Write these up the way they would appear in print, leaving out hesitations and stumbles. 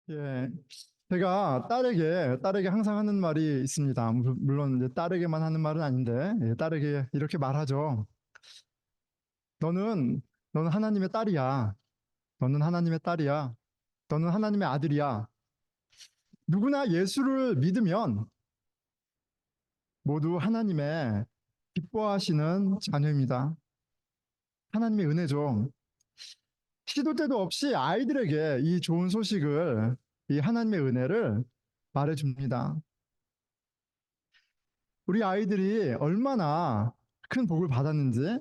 예, 제가 딸에게 항상 하는 말이 있습니다. 물론 이제 딸에게만 하는 말은 아닌데, 딸에게 이렇게 말하죠. 너는, 너는 하나님의 딸이야. 너는 하나님의 딸이야. 너는 하나님의 아들이야. 누구나 예수를 믿으면 모두 하나님의 기뻐하시는 자녀입니다. 하나님의 은혜죠. 시도 때도 없이 아이들에게 이 좋은 소식을, 이 하나님의 은혜를 말해줍니다. 우리 아이들이 얼마나 큰 복을 받았는지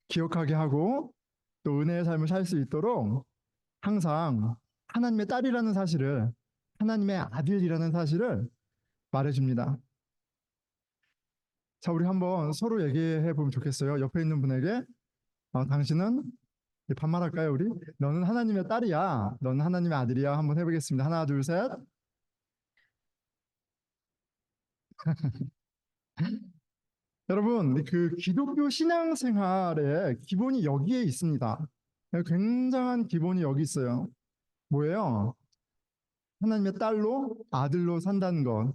기억하게 하고 또 은혜의 삶을 살 수 있도록 항상 하나님의 딸이라는 사실을, 하나님의 아들이라는 사실을 말해줍니다. 자, 우리 한번 서로 얘기해 보면 좋겠어요. 옆에 있는 분에게, 당신은 반말할까요, 우리? 너는 하나님의 딸이야. 너는 하나님의 아들이야. 한번 해보겠습니다. 하나, 둘, 셋. 여러분, 그 기독교 신앙생활의 기본이 여기에 있습니다. 굉장한 기본이 여기 있어요. 뭐예요? 하나님의 딸로, 아들로 산다는 것.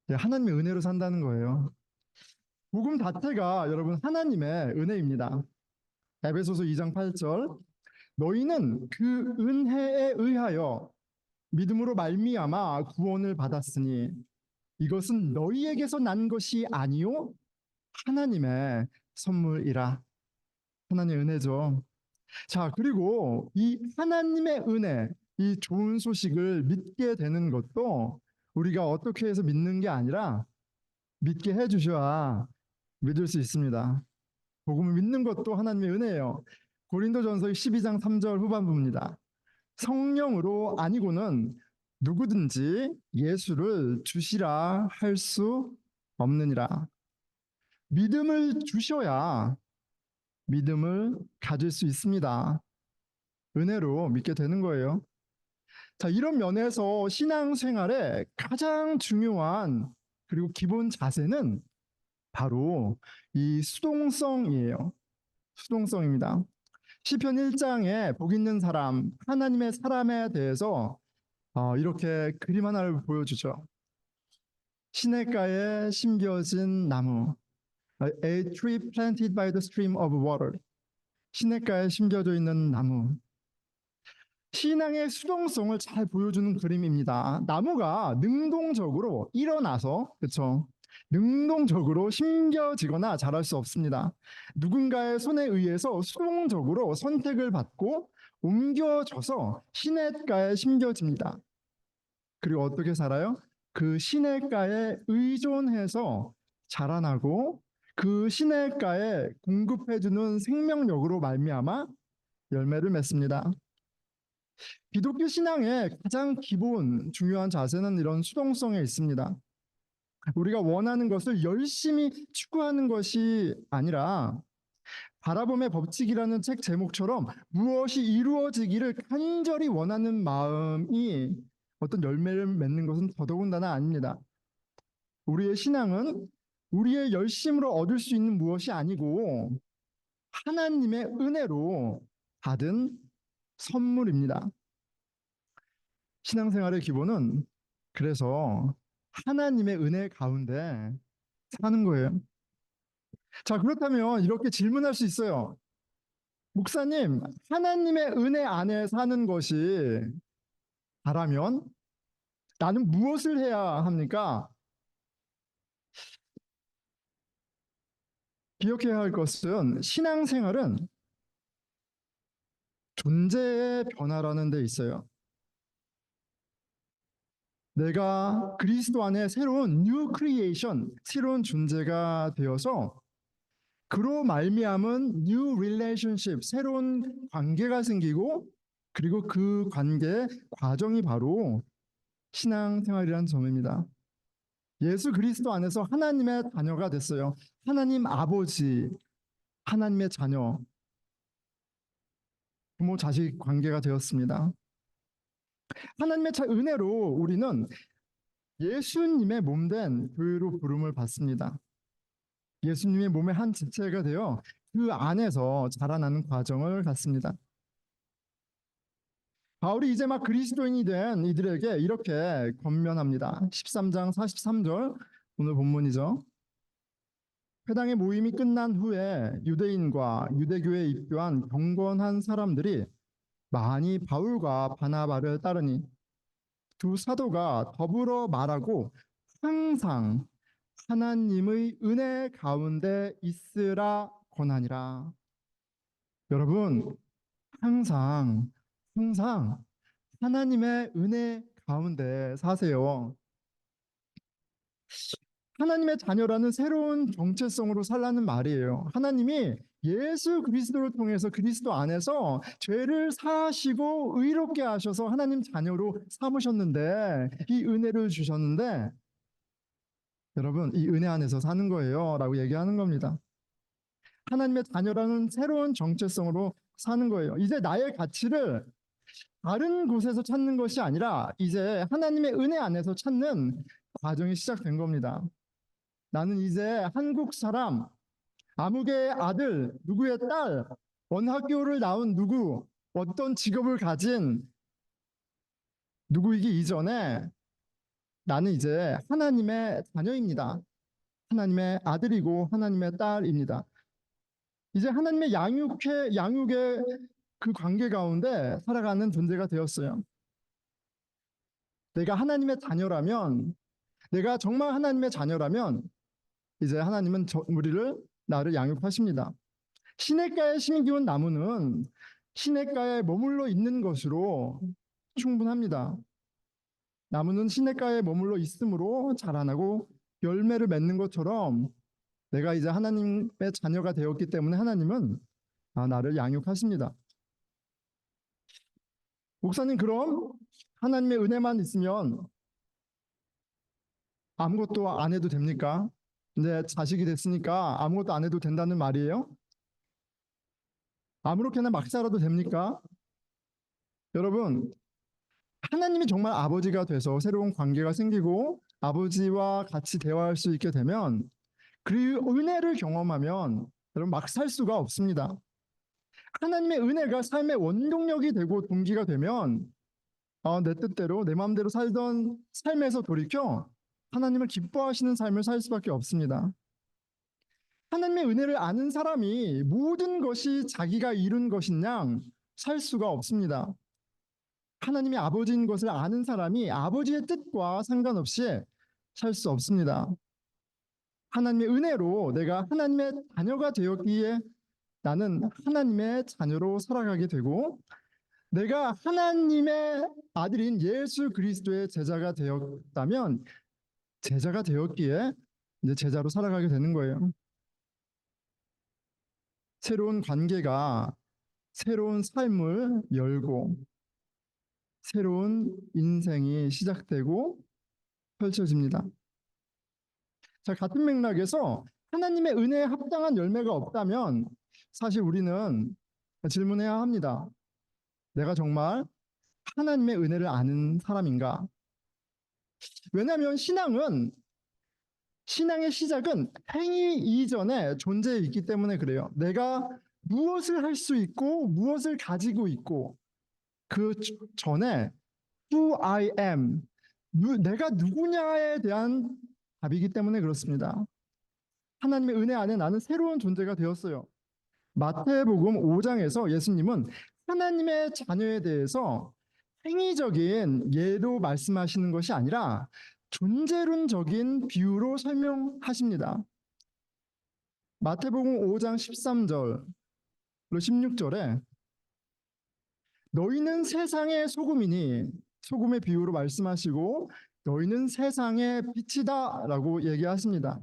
하나님의 은혜로 산다는 거예요. 복음 자체가 여러분 하나님의 은혜입니다. 에베소서 2장 8절. 너희는 그 은혜에 의하여 믿음으로 말미암아 구원을 받았으니 이것은 너희에게서 난 것이 아니요 하나님의 선물이라. 하나님의 은혜죠. 자, 그리고 이 하나님의 은혜, 이 좋은 소식을 믿게 되는 것도 우리가 어떻게 해서 믿는 게 아니라 믿게 해주셔야 믿을 수 있습니다. 복음을 믿는 것도 하나님의 은혜예요. 고린도전서 12장 3절 후반부입니다. 성령으로 아니고는 누구든지 예수를 주시라 할 수 없느니라. 믿음을 주셔야 믿음을 가질 수 있습니다. 은혜로 믿게 되는 거예요. 자, 이런 면에서 신앙생활의 가장 중요한 그리고 기본 자세는 바로 이 수동성이에요. 수동성입니다. 시편 1장에 복 있는 사람, 하나님의 사람에 대해서 이렇게 그림 하나를 보여주죠. 시냇가에 심겨진 나무, A tree planted by the stream of water. 시냇가에 심겨져 있는 나무. 신앙의 수동성을 잘 보여주는 그림입니다. 나무가 능동적으로 일어나서, 그렇죠? 능동적으로 심겨지거나 자랄 수 없습니다. 누군가의 손에 의해서 수동적으로 선택을 받고 옮겨져서 시냇가에 심겨집니다. 그리고 어떻게 살아요? 그 시냇가에 의존해서 자라나고 그 시냇가에 공급해주는 생명력으로 말미암아 열매를 맺습니다. 기독교 신앙의 가장 기본 중요한 자세는 이런 수동성에 있습니다. 우리가 원하는 것을 열심히 추구하는 것이 아니라 바라봄의 법칙이라는 책 제목처럼 무엇이 이루어지기를 간절히 원하는 마음이 어떤 열매를 맺는 것은 더더군다나 아닙니다. 우리의 신앙은 우리의 열심으로 얻을 수 있는 무엇이 아니고 하나님의 은혜로 받은 선물입니다. 신앙생활의 기본은 그래서 하나님의 은혜 가운데 사는 거예요. 자, 그렇다면 이렇게 질문할 수 있어요. 목사님, 하나님의 은혜 안에 사는 것이 다라면 나는 무엇을 해야 합니까? 기억해야 할 것은 신앙생활은 존재의 변화라는 데 있어요. 내가 그리스도 안에 새로운 뉴 크리에이션, 새로운 존재가 되어서 그로 말미암은 뉴 릴레이션십, 새로운 관계가 생기고 그리고 그 관계의 과정이 바로 신앙생활이라는 점입니다. 예수 그리스도 안에서 하나님의 자녀가 됐어요. 하나님 아버지, 하나님의 자녀, 부모 자식 관계가 되었습니다. 하나님의 은혜로 우리는 예수님의 몸된 교회로 부름을 받습니다. 예수님의 몸의 한 지체가 되어 그 안에서 자라나는 과정을 갖습니다. 바울이 이제 막 그리스도인이 된 이들에게 이렇게 권면합니다. 13장 43절, 오늘 본문이죠. 회당의 모임이 끝난 후에 유대인과 유대교에 입교한 경건한 사람들이 많이 바울과 바나바를 따르니 두 사도가 더불어 말하고 항상 하나님의 은혜 가운데 있으라 권하니라. 여러분, 항상 하나님의 은혜 가운데 사세요. 하나님의 자녀라는 새로운 정체성으로 살라는 말이에요. 하나님이 예수 그리스도를 통해서 그리스도 안에서 죄를 사하시고 의롭게 하셔서 하나님 자녀로 삼으셨는데, 이 은혜를 주셨는데, 여러분, 이 은혜 안에서 사는 거예요 라고 얘기하는 겁니다. 하나님의 자녀라는 새로운 정체성으로 사는 거예요. 이제 나의 가치를 다른 곳에서 찾는 것이 아니라 이제 하나님의 은혜 안에서 찾는 과정이 시작된 겁니다. 나는 이제 한국 사람, 아무개의 아들, 누구의 딸, 어느 학교를 나온 누구, 어떤 직업을 가진 누구이기 이전에 나는 이제 하나님의 자녀입니다. 하나님의 아들이고 하나님의 딸입니다. 이제 하나님의 양육의 그 관계 가운데 살아가는 존재가 되었어요. 내가 하나님의 자녀라면, 내가 정말 하나님의 자녀라면 이제 하나님은 나를 양육하십니다. 시냇가에 심기운 나무는 시냇가에 머물러 있는 것으로 충분합니다. 나무는 시냇가에 머물러 있으므로 자라나고 열매를 맺는 것처럼 내가 이제 하나님의 자녀가 되었기 때문에 하나님은 나를 양육하십니다. 목사님, 그럼 하나님의 은혜만 있으면 아무것도 안 해도 됩니까? 이제 자식이 됐으니까 아무것도 안 해도 된다는 말이에요? 아무렇게나 막 살아도 됩니까? 여러분, 하나님이 정말 아버지가 돼서 새로운 관계가 생기고 아버지와 같이 대화할 수 있게 되면, 그 은혜를 경험하면 여러분 막 살 수가 없습니다. 하나님의 은혜가 삶의 원동력이 되고 동기가 되면 내 뜻대로 내 마음대로 살던 삶에서 돌이켜 하나님을 기뻐하시는 삶을 살 수밖에 없습니다. 하나님의 은혜를 아는 사람이 모든 것이 자기가 이룬 것인 양 살 수가 없습니다. 하나님이 아버지인 것을 아는 사람이 아버지의 뜻과 상관없이 살 수 없습니다. 하나님의 은혜로 내가 하나님의 자녀가 되었기에 나는 하나님의 자녀로 살아가게 되고, 내가 하나님의 아들인 예수 그리스도의 제자가 되었다면 제자가 되었기에 이제 제자로 살아가게 되는 거예요. 새로운 관계가 새로운 삶을 열고 새로운 인생이 시작되고 펼쳐집니다. 자, 같은 맥락에서 하나님의 은혜에 합당한 열매가 없다면 사실 우리는 질문해야 합니다. 내가 정말 하나님의 은혜를 아는 사람인가? 왜냐하면 신앙의 시작은 행위 이전에 존재에 있기 때문에 그래요. 내가 무엇을 할 수 있고 무엇을 가지고 있고 그 전에 who I am, 내가 누구냐에 대한 답이기 때문에 그렇습니다. 하나님의 은혜 안에 나는 새로운 존재가 되었어요. 마태복음 5장에서 예수님은 하나님의 자녀에 대해서 행위적인 예로 말씀하시는 것이 아니라 존재론적인 비유로 설명하십니다. 마태복음 5장 13절 16절에 너희는 세상의 소금이니, 소금의 비유로 말씀하시고 너희는 세상의 빛이다 라고 얘기하십니다.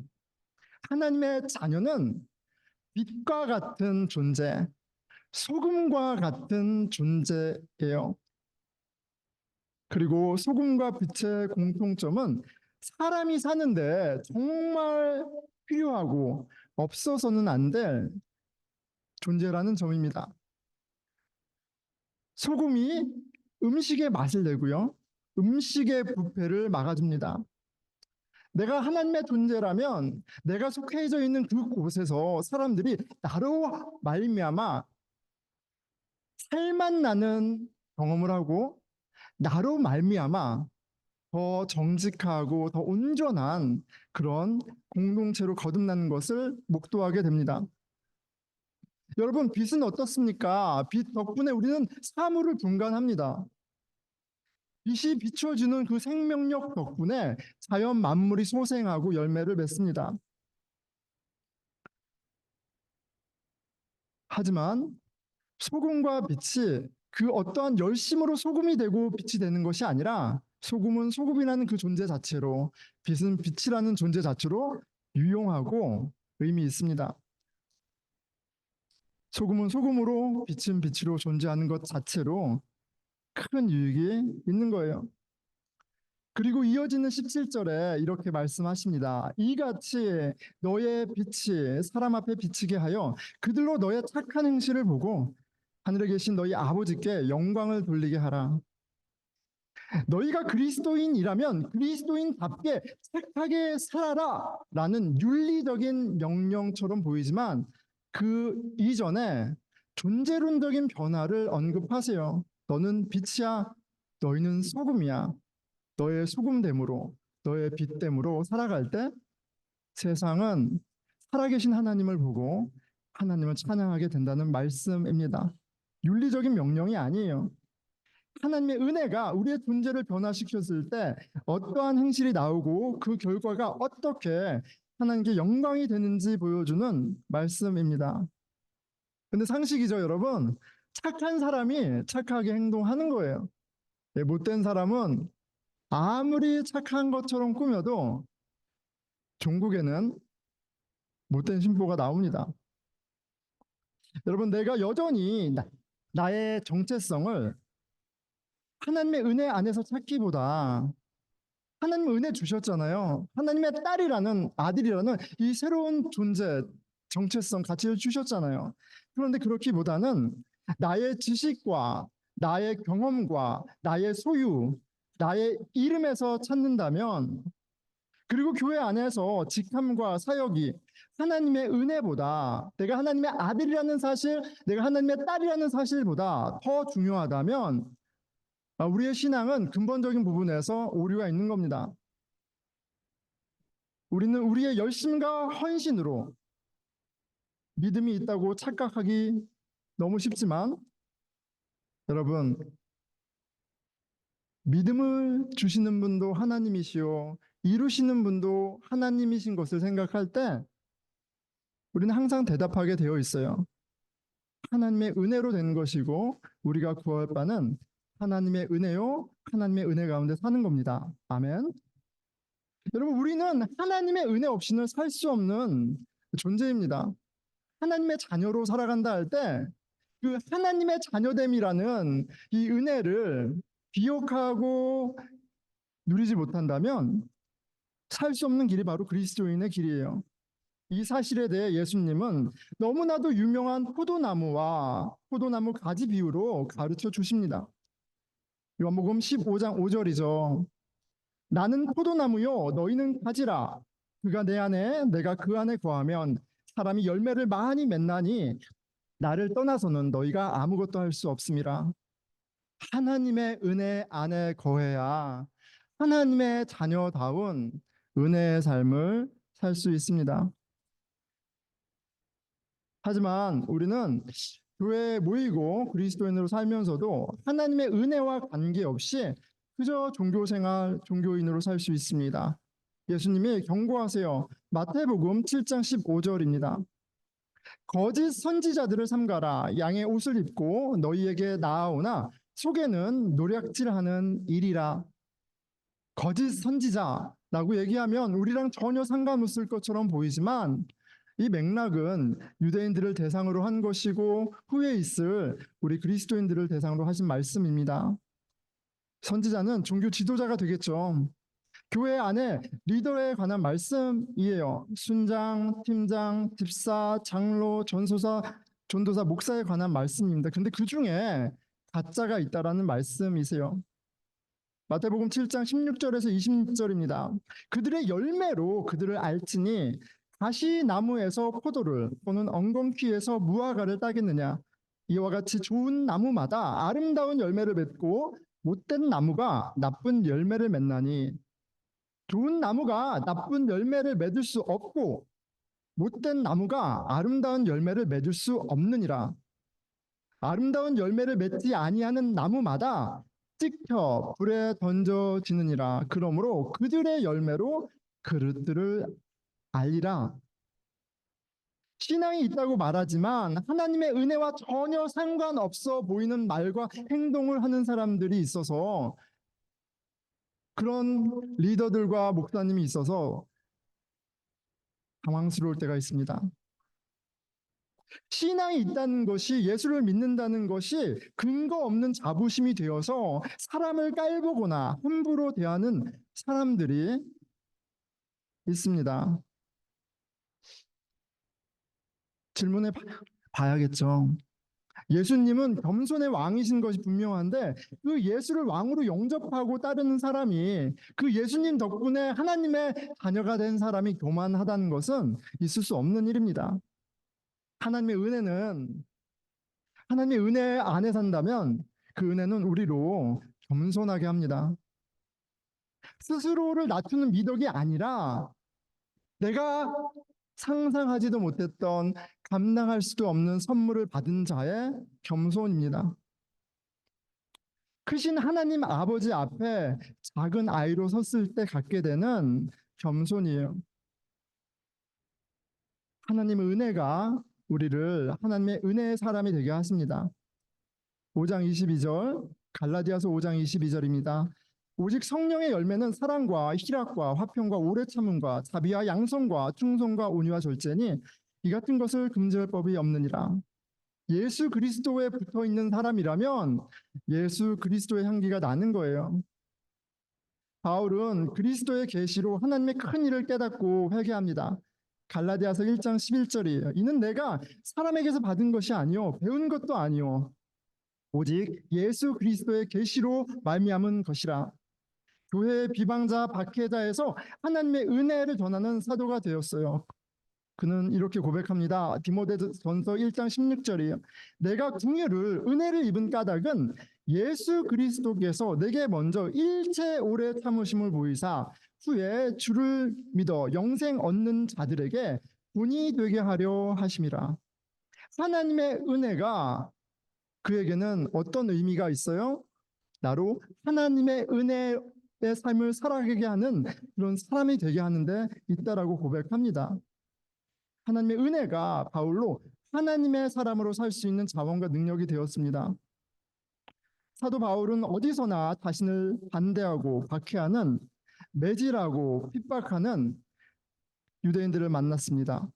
하나님의 자녀는 빛과 같은 존재, 소금과 같은 존재예요. 그리고 소금과 빛의 공통점은 사람이 사는데 정말 필요하고 없어서는 안 될 존재라는 점입니다. 소금이 음식의 맛을 내고요, 음식의 부패를 막아줍니다. 내가 하나님의 존재라면 내가 속해져 있는 그곳에서 사람들이 나로 말미암아 살맛 나는 경험을 하고 나로 말미암아 더 정직하고 더 온전한 그런 공동체로 거듭나는 것을 목도하게 됩니다. 여러분, 빛은 어떻습니까? 빛 덕분에 우리는 사물을 분간합니다. 빛이 비춰주는 그 생명력 덕분에 자연 만물이 소생하고 열매를 맺습니다. 하지만 소금과 빛이 그 어떠한 열심으로 소금이 되고 빛이 되는 것이 아니라 소금은 소금이라는 그 존재 자체로, 빛은 빛이라는 존재 자체로 유용하고 의미 있습니다. 소금은 소금으로, 빛은 빛으로 존재하는 것 자체로 큰 유익이 있는 거예요. 그리고 이어지는 17절에 이렇게 말씀하십니다. 이같이 너의 빛이 사람 앞에 비치게 하여 그들로 너의 착한 행실을 보고 하늘에 계신 너희 아버지께 영광을 돌리게 하라. 너희가 그리스도인이라면 그리스도인답게 착하게 살아라 라는 윤리적인 명령처럼 보이지만 그 이전에 존재론적인 변화를 언급하세요. 너는 빛이야, 너희는 소금이야. 너의 소금됨으로, 너의 빛됨으로 살아갈 때 세상은 살아계신 하나님을 보고 하나님을 찬양하게 된다는 말씀입니다. 윤리적인 명령이 아니에요. 하나님의 은혜가 우리의 존재를 변화시켰을 때 어떠한 행실이 나오고 그 결과가 어떻게 하나님께 영광이 되는지 보여주는 말씀입니다. 근데 상식이죠, 여러분. 착한 사람이 착하게 행동하는 거예요. 못된 사람은 아무리 착한 것처럼 꾸며도 종국에는 못된 신보가 나옵니다. 여러분, 내가 여전히 나의 정체성을 하나님의 은혜 안에서 찾기보다 하나님 은혜 주셨잖아요. 하나님의 딸이라는, 아들이라는 이 새로운 존재, 정체성, 가치를 주셨잖아요. 그런데 그렇기보다는 나의 지식과 나의 경험과 나의 소유, 나의 이름에서 찾는다면, 그리고 교회 안에서 직함과 사역이 하나님의 은혜보다, 내가 하나님의 아들이라는 사실, 내가 하나님의 딸이라는 사실보다 더 중요하다면 우리의 신앙은 근본적인 부분에서 오류가 있는 겁니다. 우리는 우리의 열심과 헌신으로 믿음이 있다고 착각하기 너무 쉽지만, 여러분, 믿음을 주시는 분도 하나님이시요 이루시는 분도 하나님이신 것을 생각할 때 우리는 항상 대답하게 되어 있어요. 하나님의 은혜로 된 것이고 우리가 구할 바는 하나님의 은혜요, 하나님의 은혜 가운데 사는 겁니다. 아멘. 여러분, 우리는 하나님의 은혜 없이는 살 수 없는 존재입니다. 하나님의 자녀로 살아간다 할 때 그 하나님의 자녀됨이라는 이 은혜를 기억하고 누리지 못한다면 살 수 없는 길이 바로 그리스도인의 길이에요. 이 사실에 대해 예수님은 너무나도 유명한 포도나무와 포도나무 가지 비유로 가르쳐 주십니다. 요한복음 15장 5절이죠. 나는 포도나무요 너희는 가지라. 그가 내 안에 내가 그 안에 거하면 사람이 열매를 많이 맺나니 나를 떠나서는 너희가 아무것도 할 수 없음이라. 하나님의 은혜 안에 거해야 하나님의 자녀다운 은혜의 삶을 살 수 있습니다. 하지만 우리는 교회에 모이고 그리스도인으로 살면서도 하나님의 은혜와 관계없이 그저 종교생활, 종교인으로 살 수 있습니다. 예수님이 경고하세요. 마태복음 7장 15절입니다. 거짓 선지자들을 삼가라. 양의 옷을 입고 너희에게 나아오나 속에는 노략질하는 일이라. 거짓 선지자라고 얘기하면 우리랑 전혀 상관없을 것처럼 보이지만 이 맥락은 유대인들을 대상으로 한 것이고 후에 있을 우리 그리스도인들을 대상으로 하신 말씀입니다. 선지자는 종교 지도자가 되겠죠. 교회 안에 리더에 관한 말씀이에요. 순장, 팀장, 집사, 장로, 전도사, 목사에 관한 말씀입니다. 근데 그 중에 가짜가 있다라는 말씀이세요. 마태복음 7장 16절에서 26절입니다. 그들의 열매로 그들을 알지니 가시나무에서 포도를 또는 엉겅퀴에서 무화과를 따겠느냐. 이와 같이 좋은 나무마다 아름다운 열매를 맺고 못된 나무가 나쁜 열매를 맺나니 좋은 나무가 나쁜 열매를 맺을 수 없고 못된 나무가 아름다운 열매를 맺을 수 없느니라. 아름다운 열매를 맺지 아니하는 나무마다 찍혀 불에 던져지느니라. 그러므로 그들의 열매로 그릇들을 알리라. 신앙이 있다고 말하지만 하나님의 은혜와 전혀 상관없어 보이는 말과 행동을 하는 사람들이 있어서 그런 리더들과 목사님이 있어서 당황스러울 때가 있습니다. 신앙이 있다는 것이 예수를 믿는다는 것이 근거 없는 자부심이 되어서 사람을 깔보거나 함부로 대하는 사람들이 있습니다. 질문해 봐야겠죠. 예수님은 겸손의 왕이신 것이 분명한데 그 예수를 왕으로 영접하고 따르는 사람이 그 예수님 덕분에 하나님의 자녀가 된 사람이 교만하다는 것은 있을 수 없는 일입니다. 하나님의 은혜는 하나님의 은혜 안에 산다면 그 은혜는 우리로 겸손하게 합니다. 스스로를 낮추는 미덕이 아니라 내가 상상하지도 못했던 감당할 수도 없는 선물을 받은 자의 겸손입니다. 크신 하나님 아버지 앞에 작은 아이로 섰을 때 갖게 되는 겸손이에요. 하나님의 은혜가 우리를 하나님의 은혜의 사람이 되게 하십니다. 5장 22절, 갈라디아서 5장 22절입니다. 오직 성령의 열매는 사랑과 희락과 화평과 오래 참음과 자비와 양성과 충성과 온유와 절제니 이 같은 것을 금지할 법이 없느니라. 예수 그리스도에 붙어 있는 사람이라면 예수 그리스도의 향기가 나는 거예요. 바울은 그리스도의 계시로 하나님의 큰 일을 깨닫고 회개합니다. 갈라디아서 1장 11절이에요. 이는 내가 사람에게서 받은 것이 아니요 배운 것도 아니요 오직 예수 그리스도의 계시로 말미암은 것이라. 교회의 비방자 박해자에서 하나님의 은혜를 전하는 사도가 되었어요. 그는 이렇게 고백합니다. 디모데전서 1장 16절이에요. 내가 궁유를 은혜를 입은 까닭은 예수 그리스도께서 내게 먼저 일체 오래 참으심을 보이사 후에 주를 믿어 영생 얻는 자들에게 본이 되게 하려 하심이라. 하나님의 은혜가 그에게는 어떤 의미가 있어요? 나로 하나님의 은혜의 삶을 살아가게 하는 그런 사람이 되게 하는데 있다라고 고백합니다. 하나님의 은혜가 바울로 하나님의 사람으로 살 수 있는 자원과 능력이 되었습니다. 사도 바울은 어디서나 자신을 반대하고 박해하는 매질하고 핍박하는 유대인들을 만났습니다.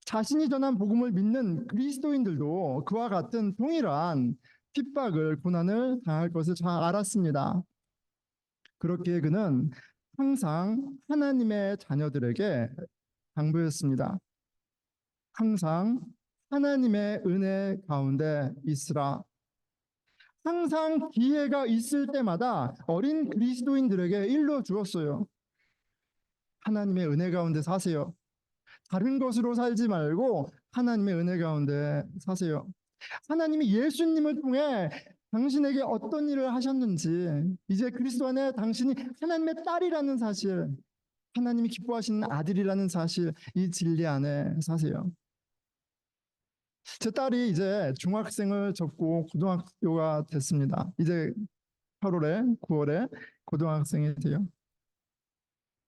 자신이 전한 복음을 믿는 그리스도인들도 그와 같은 동일한 핍박을 고난을 당할 것을 잘 알았습니다. 그렇기에 그는 항상 하나님의 자녀들에게 당부했습니다. 항상 하나님의 은혜 가운데 있으라. 항상 기회가 있을 때마다 어린 그리스도인들에게 일러 주었어요. 하나님의 은혜 가운데 사세요. 다른 것으로 살지 말고 하나님의 은혜 가운데 사세요. 하나님이 예수님을 통해 당신에게 어떤 일을 하셨는지, 이제 그리스도 안에 당신이 하나님의 딸이라는 사실, 하나님이 기뻐하시는 아들이라는 사실, 이 진리 안에 사세요. 제 딸이 이제 중학생을 접고 고등학교가 됐습니다. 이제 8월에, 9월에 고등학생이 돼요.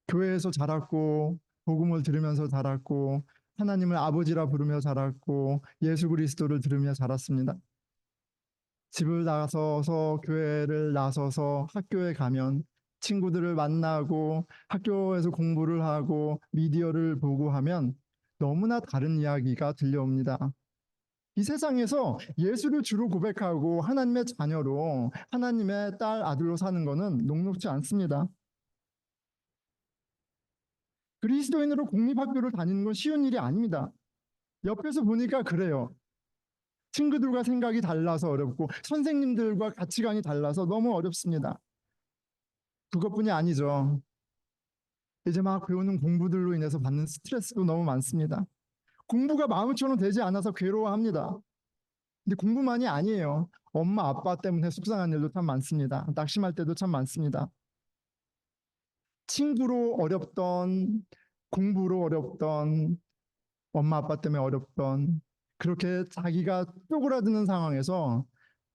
교회에서 자랐고, 복음을 들으면서 자랐고, 하나님을 아버지라 부르며 자랐고, 예수 그리스도를 들으며 자랐습니다. 집을 나서서 교회를 나서서 학교에 가면 친구들을 만나고 학교에서 공부를 하고 미디어를 보고 하면 너무나 다른 이야기가 들려옵니다. 이 세상에서 예수를 주로 고백하고 하나님의 자녀로 하나님의 딸 아들로 사는 것은 녹록지 않습니다. 그리스도인으로 공립학교를 다니는 건 쉬운 일이 아닙니다. 옆에서 보니까 그래요. 친구들과 생각이 달라서 어렵고 선생님들과 가치관이 달라서 너무 어렵습니다. 그것뿐이 아니죠. 이제 막 배우는 공부들로 인해서 받는 스트레스도 너무 많습니다. 공부가 마음처럼 되지 않아서 괴로워합니다. 근데 공부만이 아니에요. 엄마, 아빠 때문에 속상한 일도 참 많습니다. 낙심할 때도 참 많습니다. 친구로 어렵던, 공부로 어렵던, 엄마, 아빠 때문에 어렵던, 그렇게 자기가 쪼그라드는 상황에서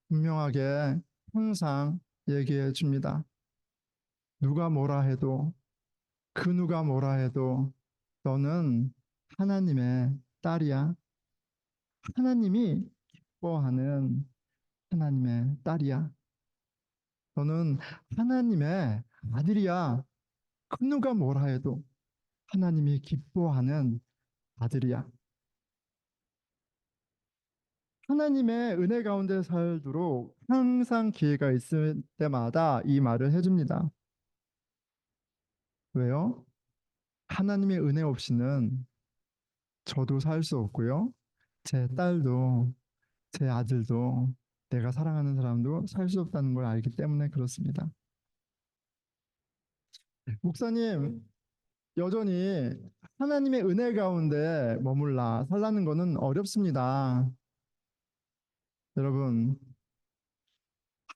분명하게 항상 얘기해 줍니다. 누가 뭐라 해도, 그 누가 뭐라 해도, 너는 하나님의 딸이야. 하나님이 기뻐하는 하나님의 딸이야. 너는 하나님의 아들이야. 그 누가 뭐라 해도 하나님이 기뻐하는 아들이야. 하나님의 은혜 가운데 살도록 항상 기회가 있을 때마다 이 말을 해줍니다. 왜요? 하나님의 은혜 없이는 저도 살 수 없고요. 제 딸도, 제 아들도, 내가 사랑하는 사람도 살 수 없다는 걸 알기 때문에 그렇습니다. 목사님, 여전히 하나님의 은혜 가운데 머물라 살라는 것은 어렵습니다. 여러분,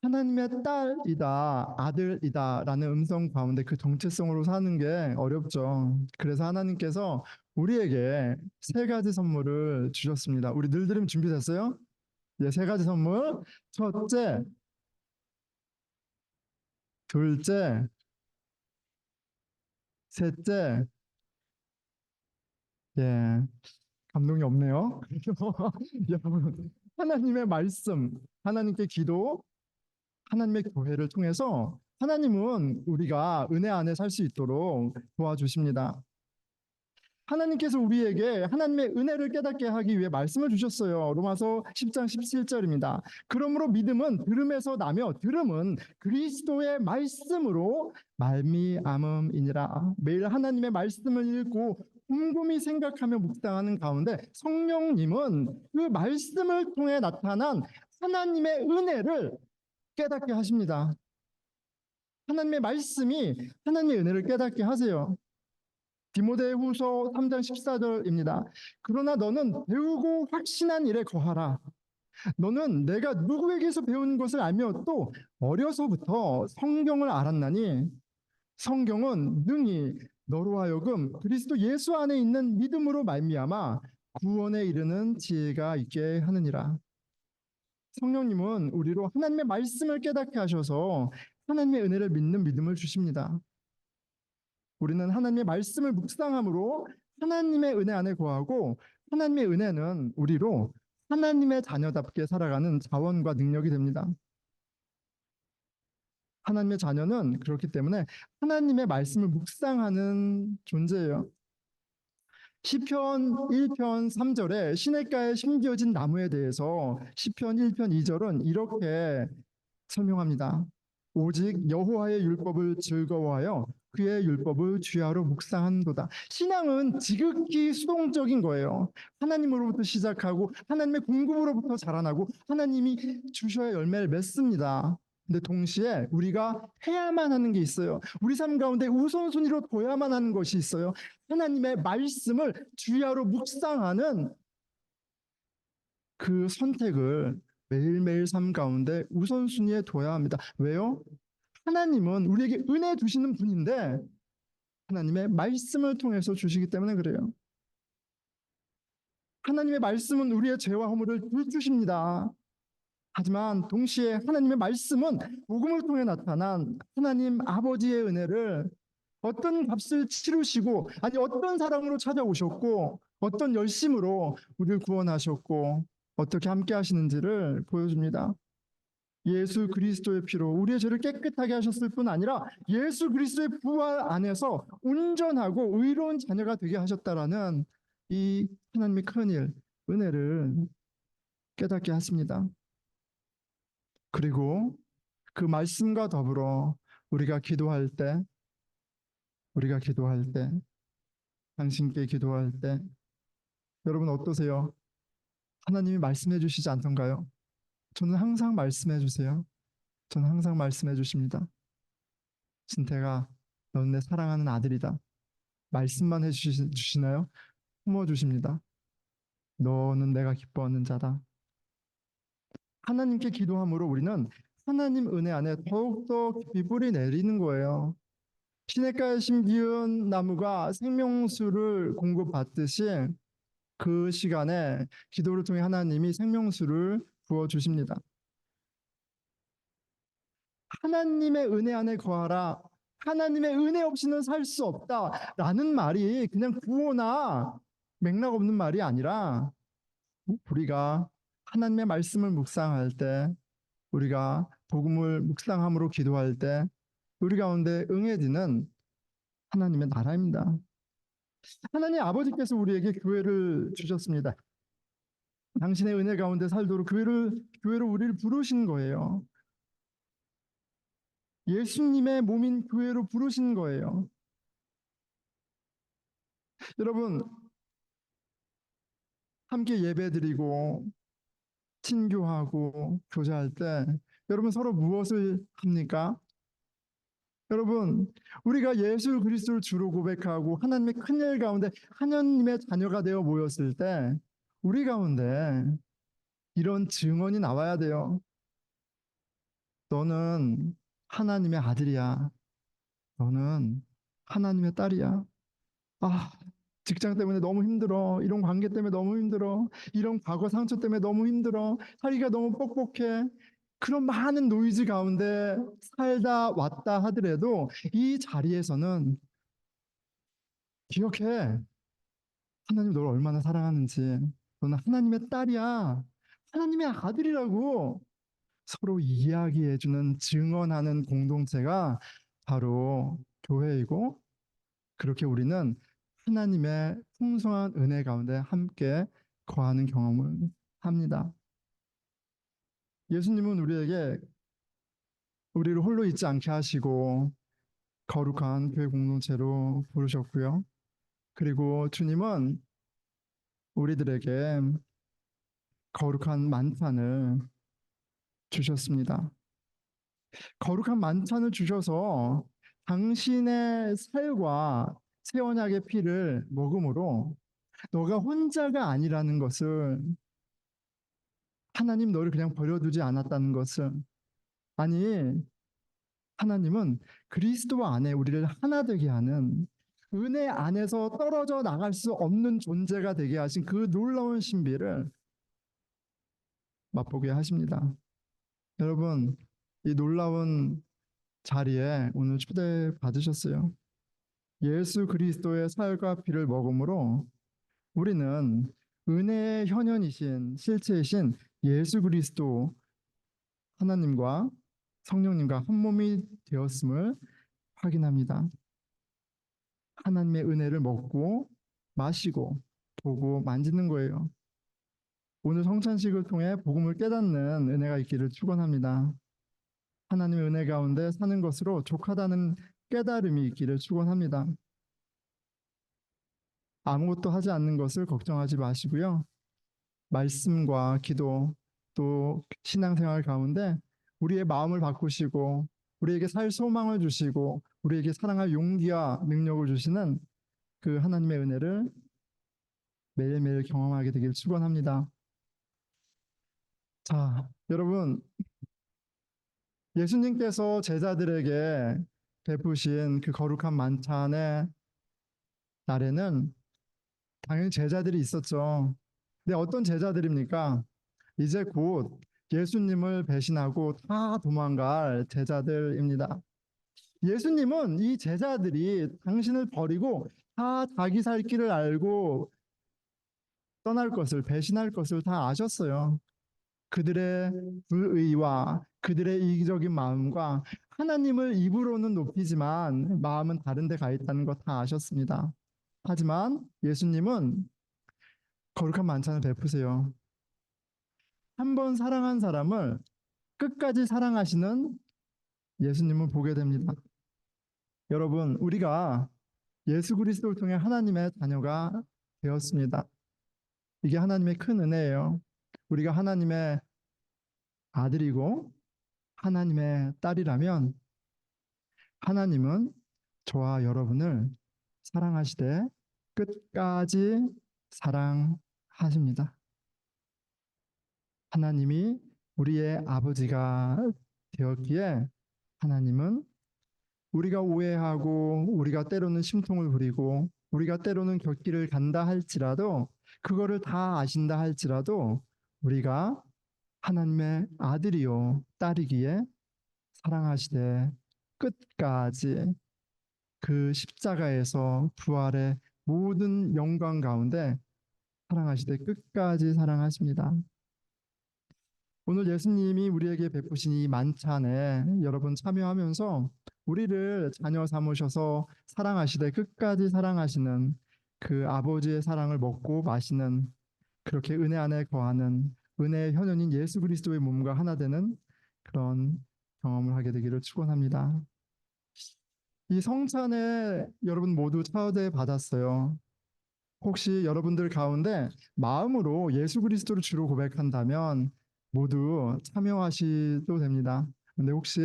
하나님의 딸이다, 아들이다라는 음성 가운데 그 정체성으로 사는 게 어렵죠. 그래서 하나님께서 우리에게 세 가지 선물을 주셨습니다. 우리 늘 들으면 준비됐어요? 예, 세 가지 선물. 첫째, 둘째, 셋째. 예, 감동이 없네요. 여러분, 하나님의 말씀, 하나님께 기도, 하나님의 교회를 통해서 하나님은 우리가 은혜 안에 살 수 있도록 도와주십니다. 하나님께서 우리에게 하나님의 은혜를 깨닫게 하기 위해 말씀을 주셨어요. 로마서 10장 17절입니다. 그러므로 믿음은 들음에서 나며 들음은 그리스도의 말씀으로 말미암음이니라. 매일 하나님의 말씀을 읽고 곰곰이 생각하며 묵상하는 가운데 성령님은 그 말씀을 통해 나타난 하나님의 은혜를 깨닫게 하십니다. 하나님의 말씀이 하나님의 은혜를 깨닫게 하세요. 디모데후서 3장 14절입니다. 그러나 너는 배우고 확신한 일에 거하라. 너는 내가 누구에게서 배운 것을 알며 또 어려서부터 성경을 알았나니 성경은 능히 너로 하여금 그리스도 예수 안에 있는 믿음으로 말미암아 구원에 이르는 지혜가 있게 하느니라. 성령님은 우리로 하나님의 말씀을 깨닫게 하셔서 하나님의 은혜를 믿는 믿음을 주십니다. 우리는 하나님의 말씀을 묵상함으로 하나님의 은혜 안에 거하고 하나님의 은혜는 우리로 하나님의 자녀답게 살아가는 자원과 능력이 됩니다. 하나님의 자녀는 그렇기 때문에 하나님의 말씀을 묵상하는 존재예요. 시편 1편 3절에 시냇가에 심겨진 나무에 대해서 시편 1편 2절은 이렇게 설명합니다. 오직 여호와의 율법을 즐거워하여 그의 율법을 주야로 묵상한도다. 신앙은 지극히 수동적인 거예요. 하나님으로부터 시작하고 하나님의 공급으로부터 자라나고 하나님이 주셔야 열매를 맺습니다. 근데 동시에 우리가 해야만 하는 게 있어요. 우리 삶 가운데 우선순위로 둬야만 하는 것이 있어요. 하나님의 말씀을 주야로 묵상하는 그 선택을 매일매일 삶 가운데 우선순위에 둬야 합니다. 왜요? 하나님은 우리에게 은혜 주시는 분인데 하나님의 말씀을 통해서 주시기 때문에 그래요. 하나님의 말씀은 우리의 죄와 허물을 들추십니다. 하지만 동시에 하나님의 말씀은 복음을 통해 나타난 하나님 아버지의 은혜를 어떤 값을 치르시고 아니 어떤 사랑으로 찾아오셨고 어떤 열심으로 우리를 구원하셨고 어떻게 함께 하시는지를 보여줍니다. 예수 그리스도의 피로 우리의 죄를 깨끗하게 하셨을 뿐 아니라 예수 그리스도의 부활 안에서 온전하고 의로운 자녀가 되게 하셨다라는 이 하나님의 큰일, 은혜를 깨닫게 하십니다. 그리고 그 말씀과 더불어 우리가 기도할 때, 우리가 기도할 때, 당신께 기도할 때, 여러분 어떠세요? 하나님이 말씀해 주시지 않던가요? 저는 항상 말씀해 주세요. 저는 항상 말씀해 주십니다. 신태가 너는 내 사랑하는 아들이다. 말씀만 해주시나요? 품어주십니다. 너는 내가 기뻐하는 자다. 하나님께 기도함으로 우리는 하나님 은혜 안에 더욱더 깊이 뿌리 내리는 거예요. 시냇가에 심기운 나무가 생명수를 공급받듯이 그 시간에 기도를 통해 하나님이 생명수를 부어 주십니다. 하나님의 은혜 안에 거하라. 하나님의 은혜 없이는 살 수 없다라는 말이 그냥 구호나 맥락 없는 말이 아니라 우리가 하나님의 말씀을 묵상할 때, 우리가 복음을 묵상함으로 기도할 때 우리 가운데 응해지는 하나님의 나라입니다. 하나님 아버지께서 우리에게 교회를 주셨습니다. 당신의 은혜 가운데 살도록 교회로 우리를 부르신 거예요. 예수님의 몸인 교회로 부르신 거예요. 여러분, 함께 예배드리고 친교하고 교제할 때 여러분 서로 무엇을 합니까? 여러분, 우리가 예수 그리스도를 주로 고백하고 하나님의 큰일 가운데 하나님의 자녀가 되어 모였을 때 우리 가운데 이런 증언이 나와야 돼요. 너는 하나님의 아들이야. 너는 하나님의 딸이야. 아, 직장 때문에 너무 힘들어. 이런 관계 때문에 너무 힘들어. 이런 과거 상처 때문에 너무 힘들어. 살기가 너무 뻑뻑해. 그런 많은 노이즈 가운데 살다 왔다 하더라도 이 자리에서는 기억해. 하나님 너를 얼마나 사랑하는지. 너는 하나님의 딸이야. 하나님의 아들이라고 서로 이야기해주는 증언하는 공동체가 바로 교회이고 그렇게 우리는 하나님의 풍성한 은혜 가운데 함께 거하는 경험을 합니다. 예수님은 우리를 홀로 있지 않게 하시고 거룩한 교회 공동체로 부르셨고요. 그리고 주님은 우리들에게 거룩한 만찬을 주셨습니다. 거룩한 만찬을 주셔서 당신의 살과 새 언약의 피를 먹음으로 너가 혼자가 아니라는 것을 하나님 너를 그냥 버려두지 않았다는 것을 아니 하나님은 그리스도 안에 우리를 하나 되게 하는 은혜 안에서 떨어져 나갈 수 없는 존재가 되게 하신 그 놀라운 신비를 맛보게 하십니다. 여러분, 이 놀라운 자리에 오늘 초대 받으셨어요. 예수 그리스도의 살과 피를 먹음으로 우리는 은혜의 현현이신 실체이신 예수 그리스도 하나님과 성령님과 한 몸이 되었음을 확인합니다. 하나님의 은혜를 먹고 마시고 보고 만지는 거예요. 오늘 성찬식을 통해 복음을 깨닫는 은혜가 있기를 축원합니다. 하나님의 은혜 가운데 사는 것으로 족하다는 깨달음이 있기를 축원합니다. 아무것도 하지 않는 것을 걱정하지 마시고요. 말씀과 기도 또 신앙생활 가운데 우리의 마음을 바꾸시고 우리에게 살 소망을 주시고 우리에게 사랑할 용기와 능력을 주시는 그 하나님의 은혜를 매일매일 경험하게 되길 축원합니다. 자, 여러분 예수님께서 제자들에게 베푸신 그 거룩한 만찬의 날에는 당연히 제자들이 있었죠. 근데 어떤 제자들입니까? 이제 곧 예수님을 배신하고 다 도망갈 제자들입니다. 예수님은 이 제자들이 당신을 버리고 다 자기 살 길을 알고 떠날 것을, 배신할 것을 다 아셨어요. 그들의 불의와 그들의 이기적인 마음과 하나님을 입으로는 높이지만 마음은 다른 데 가 있다는 거 다 아셨습니다. 하지만 예수님은 거룩한 만찬을 베푸세요. 한 번 사랑한 사람을 끝까지 사랑하시는 예수님을 보게 됩니다. 여러분, 우리가 예수 그리스도를 통해 하나님의 자녀가 되었습니다. 이게 하나님의 큰 은혜예요. 우리가 하나님의 아들이고 하나님의 딸이라면 하나님은 저와 여러분을 사랑하시되 끝까지 사랑하십니다. 하나님이 우리의 아버지가 되었기에 하나님은 우리가 오해하고 우리가 때로는 심통을 부리고 우리가 때로는 곁길을 간다 할지라도 그거를 다 아신다 할지라도 우리가 하나님의 아들이요 딸이기에 사랑하시되 끝까지 그 십자가에서 부활의 모든 영광 가운데 사랑하시되 끝까지 사랑하십니다. 오늘 예수님이 우리에게 베푸신 이 만찬에 여러분 참여하면서 우리를 자녀 삼으셔서 사랑하시되 끝까지 사랑하시는 그 아버지의 사랑을 먹고 마시는 그렇게 은혜 안에 거하는 은혜의 현현인 예수 그리스도의 몸과 하나 되는 그런 경험을 하게 되기를 축원합니다. 이 성찬에 여러분 모두 차례 받았어요. 혹시 여러분들 가운데 마음으로 예수 그리스도를 주로 고백한다면 모두 참여하셔도 됩니다. 근데 혹시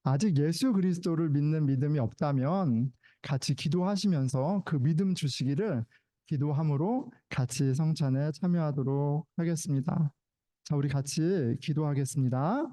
아직 예수 그리스도를 믿는 믿음이 없다면 같이 기도하시면서 그 믿음 주시기를 기도함으로 같이 성찬에 참여하도록 하겠습니다. 자, 우리 같이 기도하겠습니다.